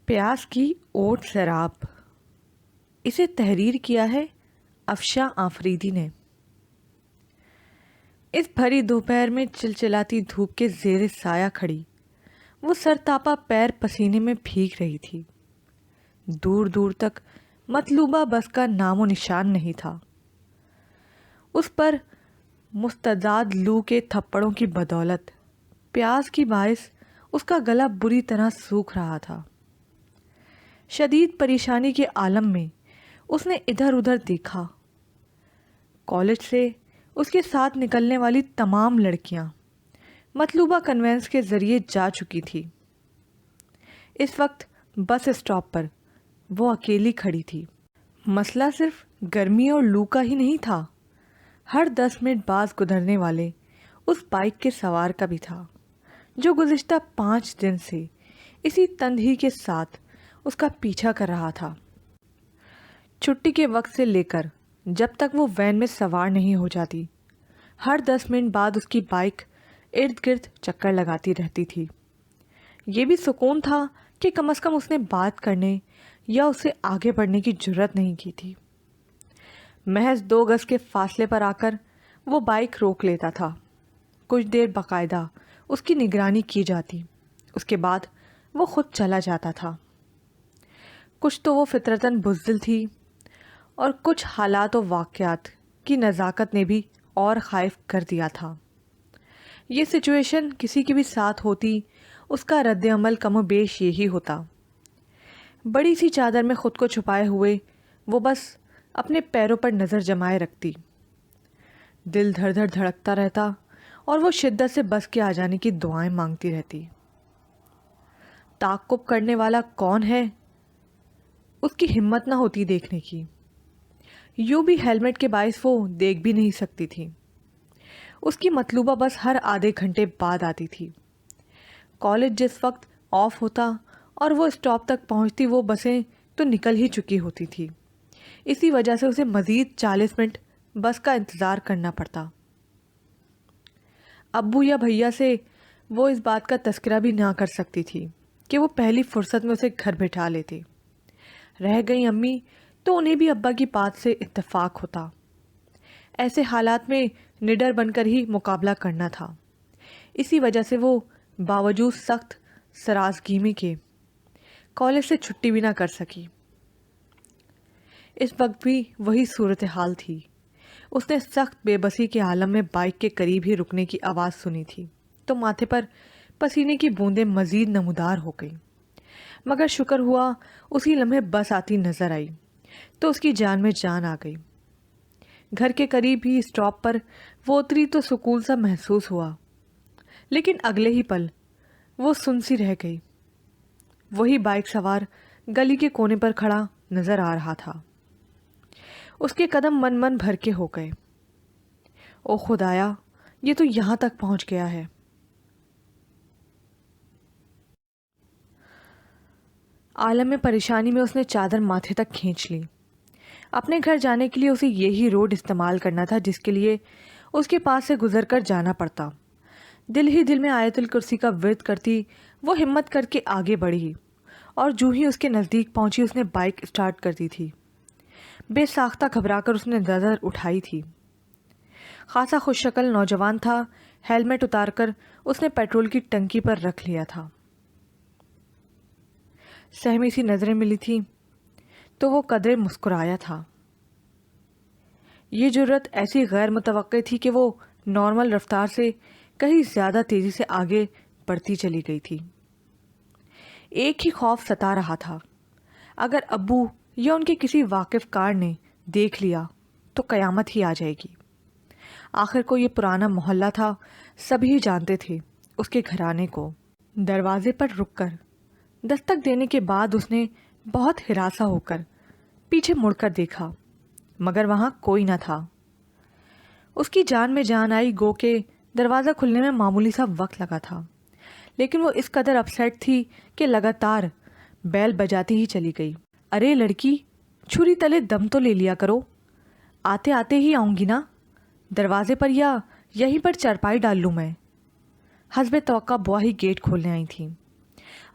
پیاس کی اوٹ سراب. اسے تحریر کیا ہے افشاں آفریدی نے. اس بھری دوپہر میں چلچلاتی دھوپ کے زیر سایہ کھڑی وہ سر تاپا پیر پسینے میں بھیگ رہی تھی. دور دور تک مطلوبہ بس کا نام و نشان نہیں تھا. اس پر مستعد لو کے تھپڑوں کی بدولت پیاس کی باعث اس کا گلا بری طرح سوکھ رہا تھا. شدید پریشانی کے عالم میں اس نے ادھر ادھر دیکھا. کالج سے اس کے ساتھ نکلنے والی تمام لڑکیاں مطلوبہ کنوینس کے ذریعے جا چکی تھی. اس وقت بس اسٹاپ پر وہ اکیلی کھڑی تھی. مسئلہ صرف گرمی اور لو کا ہی نہیں تھا، ہر 10 منٹ بعد گزرنے والے اس بائک کے سوار کا بھی تھا جو گزشتہ 5 دن سے اسی تندہی کے ساتھ اس کا پیچھا کر رہا تھا. چھٹی کے وقت سے لے کر جب تک وہ وین میں سوار نہیں ہو جاتی، ہر 10 منٹ بعد اس کی بائک ارد گرد چکر لگاتی رہتی تھی. یہ بھی سکون تھا کہ کم از کم اس نے بات کرنے یا اسے آگے بڑھنے کی جرت نہیں کی تھی. محض 2 گز کے فاصلے پر آ کر وہ بائک روک لیتا تھا. کچھ دیر باقاعدہ اس کی نگرانی کی جاتی، اس کے بعد وہ خود چلا جاتا تھا. کچھ تو وہ فطرتاً بزدل تھی اور کچھ حالات و واقعات کی نزاکت نے بھی اور خائف کر دیا تھا. یہ سچویشن کسی کے بھی ساتھ ہوتی، اس کا رد عمل کم و بیش یہی ہوتا. بڑی سی چادر میں خود کو چھپائے ہوئے وہ بس اپنے پیروں پر نظر جمائے رکھتی. دل دھڑ دھڑ دھڑکتا رہتا اور وہ شدت سے بس کے آ جانے کی دعائیں مانگتی رہتی. تعاقب کرنے والا کون ہے اس کی ہمت نہ ہوتی دیکھنے کی. یوں بھی ہیلمٹ کے باعث وہ دیکھ بھی نہیں سکتی تھی. اس کی مطلوبہ بس ہر آدھے گھنٹے بعد آتی تھی. کالج جس وقت آف ہوتا اور وہ اسٹاپ تک پہنچتی وہ بسیں تو نکل ہی چکی ہوتی تھی. اسی وجہ سے اسے مزید 40 منٹ بس کا انتظار کرنا پڑتا. ابو یا بھیا سے وہ اس بات کا تذکرہ بھی نہ کر سکتی تھی کہ وہ پہلی فرصت میں اسے گھر بٹھا لیتے. رہ گئی امی تو انہیں بھی ابا کی بات سے اتفاق ہوتا. ایسے حالات میں نڈر بن کر ہی مقابلہ کرنا تھا. اسی وجہ سے وہ باوجود سخت سرازگیمی کے کالج سے چھٹی بھی نہ کر سکی. اس وقت بھی وہی صورتحال تھی. اس نے سخت بے بسی کے عالم میں بائک کے قریب ہی رکنے کی آواز سنی تھی تو ماتھے پر پسینے کی بوندیں مزید نمودار ہو گئیں. مگر شکر ہوا اسی لمحے بس آتی نظر آئی تو اس کی جان میں جان آ گئی. گھر کے قریب ہی اسٹاپ پر وہ اتری تو سکون سا محسوس ہوا، لیکن اگلے ہی پل وہ سن سی رہ گئی. وہی بائک سوار گلی کے کونے پر کھڑا نظر آ رہا تھا. اس کے قدم من بھر کے ہو گئے. او خدایا، یہ تو یہاں تک پہنچ گیا ہے. عالم پریشانی میں اس نے چادر ماتھے تک کھینچ لی. اپنے گھر جانے کے لیے اسے یہی روڈ استعمال کرنا تھا جس کے لیے اس کے پاس سے گزر کر جانا پڑتا. دل ہی دل میں آیت الکرسی کا ورد کرتی وہ ہمت کر کے آگے بڑھی اور جو ہی اس کے نزدیک پہنچی اس نے بائک اسٹارٹ کر دی تھی. بے ساختہ گھبرا کر اس نے نظر اٹھائی تھی. خاصا خوش شکل نوجوان تھا. ہیلمٹ اتار کر اس نے پیٹرول کی ٹنکی پر رکھ لیا تھا. سہمی سی نظریں ملی تھی تو وہ قدرے مسکرایا تھا. یہ جرت ایسی غیر متوقع تھی کہ وہ نارمل رفتار سے کہیں زیادہ تیزی سے آگے بڑھتی چلی گئی تھی. ایک ہی خوف ستا رہا تھا، اگر ابو یا ان کے کسی واقف کار نے دیکھ لیا تو قیامت ہی آ جائے گی. آخر کو یہ پرانا محلہ تھا، سبھی جانتے تھے اس کے گھرانے کو. دروازے پر رک کر دستک دینے کے بعد اس نے بہت ہراساں ہو کر پیچھے مڑ کر دیکھا، مگر وہاں کوئی نہ تھا. اس کی جان میں جان آئی، گو کہ دروازہ کھلنے میں معمولی سا وقت لگا تھا، لیکن وہ اس قدر اپسیٹ تھی کہ لگاتار بیل بجاتی ہی چلی گئی. ارے لڑکی، چھری تلے دم تو لے لیا کرو، آتے آتے ہی آؤں گی نا. دروازے پر یا یہیں پر چرپائی ڈال لوں میں. حسب توقع بوا ہی گیٹ کھولنے آئی تھیں.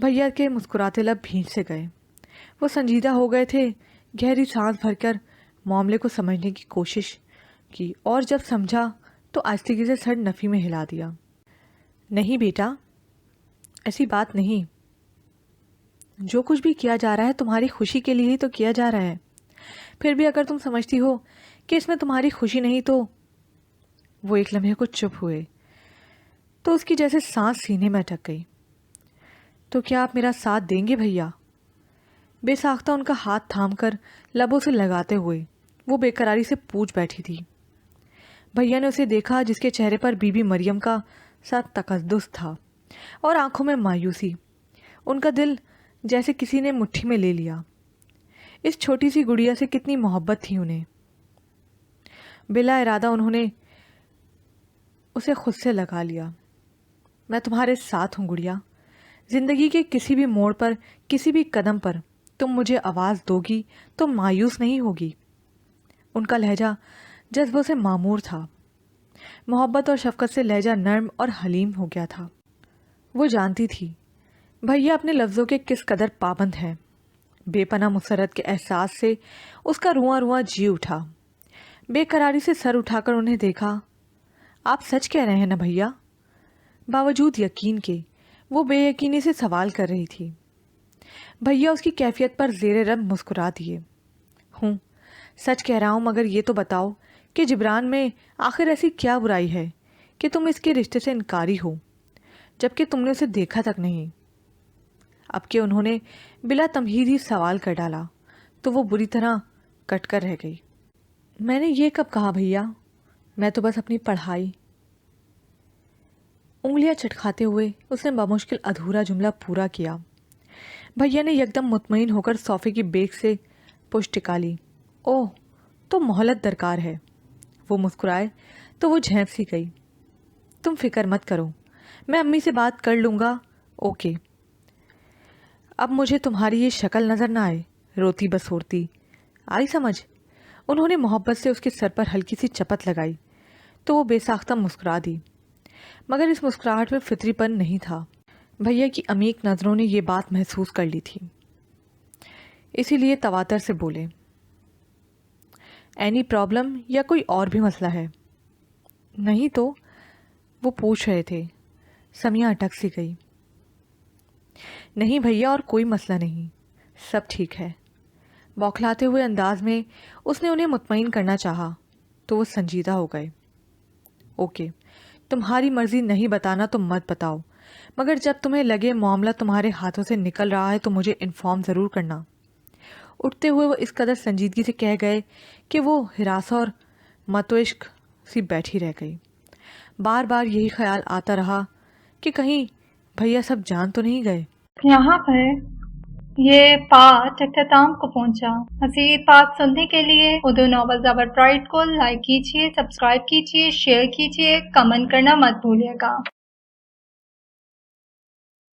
بھیا کے مسکراتے لب بھینچ سے گئے. وہ سنجیدہ ہو گئے تھے. گہری سانس بھر کر معاملے کو سمجھنے کی کوشش کی اور جب سمجھا تو آہستگی سے سر نفی میں ہلا دیا. نہیں بیٹا، ایسی بات نہیں. جو کچھ بھی کیا جا رہا ہے تمہاری خوشی کے لیے ہی تو کیا جا رہا ہے. پھر بھی اگر تم سمجھتی ہو کہ اس میں تمہاری خوشی نہیں تو. وہ ایک لمحے کو چپ ہوئے تو اس کی جیسے سانس سینے میں اٹک گئی. تو کیا آپ میرا ساتھ دیں گے بھیا؟ بے ساختہ ان کا ہاتھ تھام کر لبوں سے لگاتے ہوئے وہ بے قراری سے پوچھ بیٹھی تھی. بھیا نے اسے دیکھا جس کے چہرے پر بی بی مریم کا سا تقدس تھا اور آنکھوں میں مایوسی. ان کا دل جیسے کسی نے مٹھی میں لے لیا. اس چھوٹی سی گڑیا سے کتنی محبت تھی انہیں. بلا ارادہ انہوں نے اسے خود سے لگا لیا. میں تمہارے ساتھ ہوں گڑیا. زندگی کے کسی بھی موڑ پر، کسی بھی قدم پر تم مجھے آواز دو گی تو مایوس نہیں ہوگی. ان کا لہجہ جذبوں سے معمور تھا. محبت اور شفقت سے لہجہ نرم اور حلیم ہو گیا تھا. وہ جانتی تھی بھیا اپنے لفظوں کے کس قدر پابند ہے. بے پناہ مسرت کے احساس سے اس کا رواں رواں جی اٹھا. بے قراری سے سر اٹھا کر انہیں دیکھا. آپ سچ کہہ رہے ہیں نا بھیا؟ باوجود یقین کے وہ بے یقینی سے سوال کر رہی تھی. بھیا اس کی کیفیت پر زیر رب مسکرا دیے. ہوں، سچ کہہ رہا ہوں، مگر یہ تو بتاؤ کہ جبران میں آخر ایسی کیا برائی ہے کہ تم اس کے رشتے سے انکاری ہو جبکہ تم نے اسے دیکھا تک نہیں. اب کہ انہوں نے بلا تمہید ہی سوال کر ڈالا تو وہ بری طرح کٹ کر رہ گئی. میں نے یہ کب کہا بھیا؟ میں تو بس اپنی پڑھائی. انگلیاں چٹکھاتے ہوئے اس نے بمشکل ادھورا جملہ پورا کیا. بھیا نے یکدم مطمئن ہو کر صوفے کی بیک سے پشت ٹکا لی. اوہ، تو مہلت درکار ہے. وہ مسکرائے تو وہ جھینپ سی گئی. تم فکر مت کرو، میں امی سے بات کر لوں گا. اوکے. اب مجھے تمہاری یہ شکل نظر نہ آئے روتی بسورتی. آئی سمجھ؟ انہوں نے محبت سے اس کے سر پر ہلکی سی چپت لگائی تو وہ بے ساختہ مسکرا دی. مگر اس مسکراہٹ میں فطری پن نہیں تھا. بھیا کی عمیق نظروں نے یہ بات محسوس کر لی تھی، اسی لیے تواتر سے بولے. اینی پرابلم یا کوئی اور بھی مسئلہ ہے؟ نہیں تو، وہ پوچھ رہے تھے. سمیہ اٹک سی گئی. نہیں بھیا، اور کوئی مسئلہ نہیں، سب ٹھیک ہے. بوکھلاتے ہوئے انداز میں اس نے انہیں مطمئن کرنا چاہا تو وہ سنجیدہ ہو گئے. اوکے، تمہاری مرضی نہیں بتانا تو مت بتاؤ، مگر جب تمہیں لگے معاملہ تمہارے ہاتھوں سے نکل رہا ہے تو مجھے انفارم ضرور کرنا. اٹھتے ہوئے وہ اس قدر سنجیدگی سے کہہ گئے کہ وہ ہراساں اور متوشک سی بیٹھی رہ گئی. بار بار یہی خیال آتا رہا کہ کہیں بھیا سب جان تو نہیں گئے. یہاں پر یہ پارٹ اختتام کو پہنچا. مزید پارٹ سننے کے لیے اردو ناول زبر پرائڈ کو لائک کیجیے، سبسکرائب کیجیے، شیئر کیجیے، کمنٹ کرنا مت بھولیے گا.